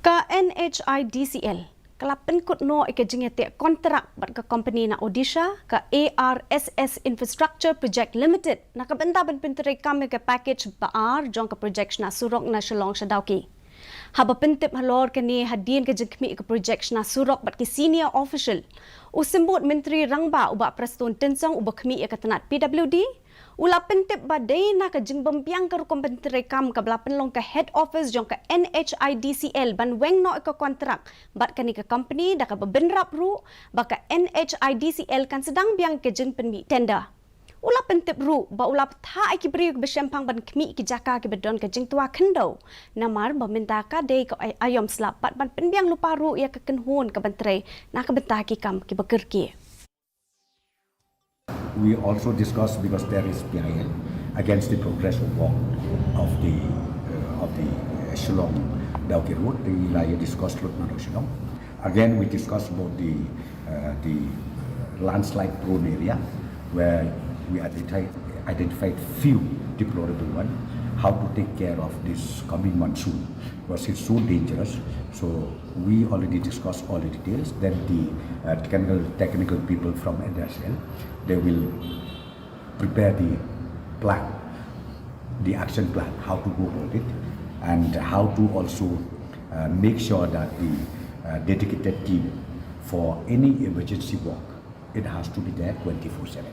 Ka NHIDCL kalapan kut no ikajingete kontrak bat ka company na Odisha ka ARSS Infrastructure Project Limited nakabenta ban pintere kam ka package baar jong ka project na surok na Shillong sa Dawki. Haba pintip halor kani hadin ka jengkmi ka project na surok bat ki senior official usimbut menteri rangba uba preston tensong uba kmi ka tanat PWD ula pintip badai na ka jingbampiang ka rukom menteri kam ka belapan long ka head office jong ka NHIDCL ban weng no ka kontrak bat kani ka company da ka bebenrap ru baka NHIDCL kan sedang biang ke jeng penmi tender. Ula pentip ru ba ula tha ai ki bri ke besempang ban kmi ki jaka ki bedon ke jing tua kendo namar ba minta ka dei ko ayom slapat ban penbiang lupa ru ya ke kenhun ke bentre na ke benta ki kam ki bekerki. We also discussed because there is PIL against the progress of work of the Shillong Dawki road, the Ilaya discussed road na Shillong. Again, we discussed about the landslide prone area where we identified few deplorable ones. How to take care of this coming monsoon because it's so dangerous. So we already discussed all the details. Then the technical people from NSL, they will prepare the plan, the action plan, how to go about it, and how to also make sure that the dedicated team for any emergency work, it has to be there 24/7.